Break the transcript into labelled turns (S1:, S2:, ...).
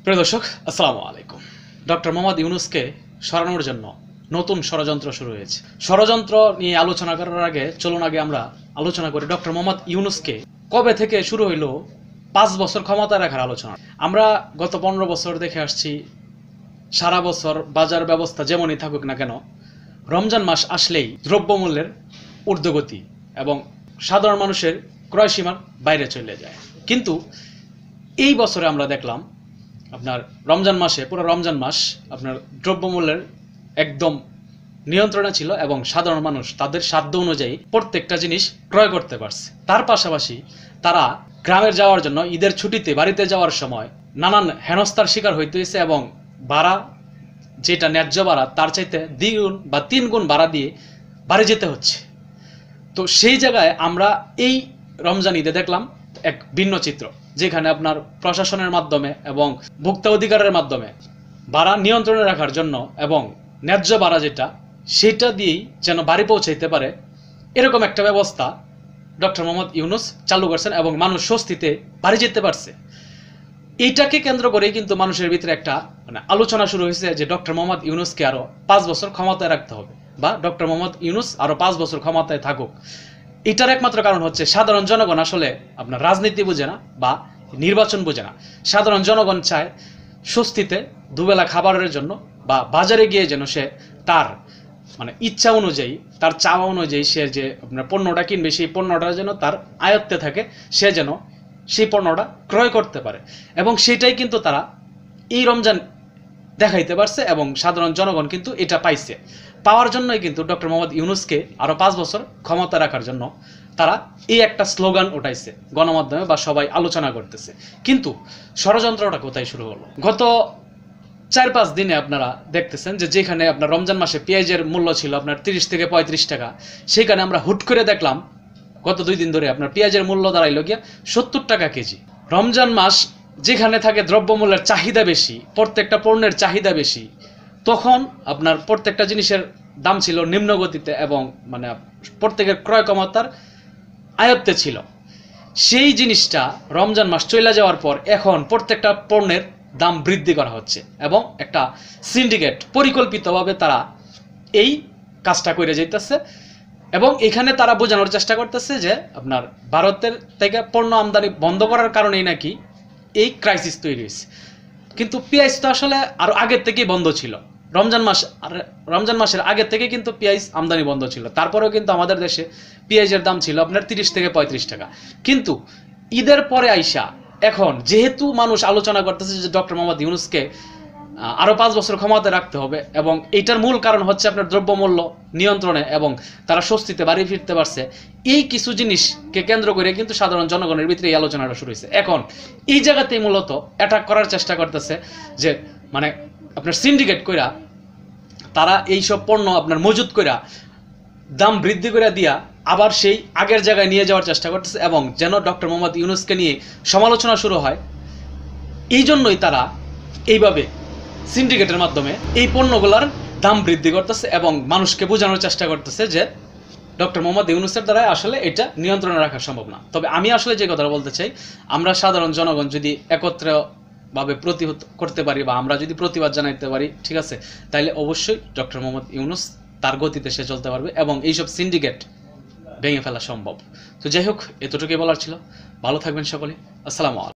S1: প্রিয় দর্শক, আসসালামু আলাইকুম। ডক্টর মোহাম্মদ ইউনূসকে সরানোর জন্য নতুন ষড়যন্ত্র শুরু হয়েছে। ষড়যন্ত্র নিয়ে আলোচনা করার আগে চলুন আমরা আলোচনা করি ডক্টর মোহাম্মদ ইউনূসকে কবে থেকে শুরু হইলো 5 বছর ক্ষমতায় রাখার আলোচনা। আমরা গত 15 বছর দেখে আসছি, সারা বছর বাজার ব্যবস্থা যেমনই থাকুক না কেন, রমজান মাস আসলেই দ্রব্যমূল্যের ঊর্ধ্বগতি এবং সাধারণ মানুষের ক্রয় সীমার বাইরে চলে যায়। কিন্তু এই বছরে আমরা দেখলাম আপনার রমজান মাসে, পুরো রমজান মাস আপনার দ্রব্যমূল্যের একদম নিয়ন্ত্রণে ছিল এবং সাধারণ মানুষ তাদের সাধ্য অনুযায়ী প্রত্যেকটা জিনিস ক্রয় করতে পারছে। তার পাশাপাশি তারা গ্রামের যাওয়ার জন্য ঈদের ছুটিতে বাড়িতে যাওয়ার সময় নানান হেনস্থার শিকার হইতে হয়েছে এবং ভাড়া, যেটা ন্যায্য ভাড়া, তার চাইতে 2 বা 3 গুণ ভাড়া দিয়ে বাড়ি যেতে হচ্ছে। তো সেই জায়গায় আমরা এই রমজান ঈদে দেখলাম এক ভিন্ন চিত্র, যেখানে আপনার প্রশাসনের মাধ্যমে এবং ভোক্তা অধিকারের মাধ্যমে ভাড়া নিয়ন্ত্রণে রাখার জন্য এবং ন্যায্য ভাড়া যেটা, সেটা দিয়েই যেন বাড়ি পৌঁছাইতে পারে, এরকম একটা ব্যবস্থা ডক্টর মোহাম্মদ ইউনূস চালু করছেন এবং মানুষ স্বস্তিতে বাড়ি যেতে পারছে। এইটাকে কেন্দ্র করেই কিন্তু মানুষের ভিতরে একটা আলোচনা শুরু হয়েছে যে ডক্টর মোহাম্মদ ইউনূসকে আরো 5 বছর ক্ষমতায় রাখতে হবে, বা ডক্টর মোহাম্মদ ইউনূস আরো 5 বছর ক্ষমতায় থাকুক। এটার একমাত্র কারণ হচ্ছে সাধারণ জনগণ আসলে আপনার রাজনীতি বুঝে না বা নির্বাচন বুঝে না। সাধারণ জনগণ চায় স্বস্তিতে দুবেলা খাবারের জন্য বা বাজারে গিয়ে যেন সে তার ইচ্ছা অনুযায়ী, তার চাওয়া অনুযায়ী সে যে আপনার পণ্যটা কিনবে, সেই পণ্যটা যেন তার আয়ত্তে থাকে, সে যেন সেই পণ্যটা ক্রয় করতে পারে। এবং সেটাই কিন্তু তারা এই রমজান দেখাইতে পারছে এবং সাধারণ জনগণ কিন্তু এটা পাইছে। পাওয়ার জন্যই কিন্তু ডক্টর মোহাম্মদ ইউনূসকে আরো 5 বছর ক্ষমতা রাখার জন্য তারা এই একটা স্লোগান উঠাইছে গণমাধ্যমে বা সবাই আলোচনা করতেছে। কিন্তু ষড়যন্ত্রটা কোথায় শুরু হলো? গত 4-5 দিনে আপনারা দেখতেছেন যে যেখানে আপনার রমজান মাসে পেঁয়াজের মূল্য ছিল আপনার 30 থেকে 35 টাকা, সেখানে আমরা হুট করে দেখলাম গত 2 দিন ধরে আপনার পেঁয়াজের মূল্য দাঁড়াইলো গিয়া 70 টাকা কেজি। রমজান মাস যেখানে থাকে দ্রব্যমূল্যের চাহিদা বেশি, প্রত্যেকটা পণ্যের চাহিদা বেশি, তখন আপনার প্রত্যেকটা জিনিসের দাম ছিল নিম্ন গতিতে এবং প্রত্যেকের ক্রয় ক্ষমতার আয়ত্তে ছিল। সেই জিনিসটা রমজান মাস চলে যাওয়ার পর এখন প্রত্যেকটা পণ্যের দাম বৃদ্ধি করা হচ্ছে এবং একটা সিন্ডিকেট পরিকল্পিতভাবে তারা এই কাজটা করে যাইতেছে এবং এখানে তারা বোঝানোর চেষ্টা করতেছে যে আপনার ভারতের থেকে পণ্য আমদানি বন্ধ করার কারণেই নাকি এই ক্রাইসিস তৈরি হয়েছে। কিন্তু পেঁয়াজ তো আসলে আরো আগের থেকেই বন্ধ ছিল। রমজান মাসের আগে থেকে কিন্তু পেঁয়াজ আমদানি বন্ধ ছিল। তারপরেও কিন্তু আমাদের দেশে পেঁয়াজের দাম ছিল আপনার 30 থেকে 35 টাকা। কিন্তু ঈদের পরে আইসা এখন যেহেতু মানুষ আলোচনা করতেছে যে ডক্টর মোহাম্মদ ইউনূসকে আরো 5 বছর ক্ষমতায় রাখতে হবে এবং এইটার মূল কারণ হচ্ছে আপনার দ্রব্যমূল্য নিয়ন্ত্রণে এবং তারা স্বস্তিতে বাড়ি ফিরতে পারছে, এই কিছু জিনিসকে কেন্দ্র করে কিন্তু সাধারণ জনগণের ভিতরে এই আলোচনাটা শুরু হয়েছে। এখন এই জায়গাতেই মূলত অ্যাটাক করার চেষ্টা করতেছে যে আপনার সিন্ডিকেট কইরা তারা এইসব পণ্য আপনার মজুত কইরা দাম বৃদ্ধি করে দিয়া আবার সেই আগের জায়গায় নিয়ে যাওয়ার চেষ্টা করতেছে এবং যেন ডক্টর মোহাম্মদ ইউনূসকে নিয়ে সমালোচনা শুরু হয়। এই জন্যই তারা এইভাবে সিন্ডিকেটের মাধ্যমে এই পণ্যগুলোর দাম বৃদ্ধি করতেছে এবং মানুষকে বোঝানোর চেষ্টা করতেছে যে ডক্টর মোহাম্মদ ইউনূসের দ্বারা আসলে এটা নিয়ন্ত্রণে রাখা সম্ভব না। তবে আমি আসলে যে কথাটা বলতে চাই, আমরা সাধারণ জনগণ যদি একত্রভাবে প্রতিহত করতে পারি বা আমরা যদি প্রতিবাদ জানাইতে পারি, ঠিক আছে, তাইলে অবশ্যই ডক্টর মোহাম্মদ ইউনূস তার গতিতে সে চলতে পারবে এবং এইসব সিন্ডিকেট ভেঙে ফেলা সম্ভব। তো যাই হোক, এতটুকুই বলার ছিল। ভালো থাকবেন সকলে। আসসালামু আলাইকুম।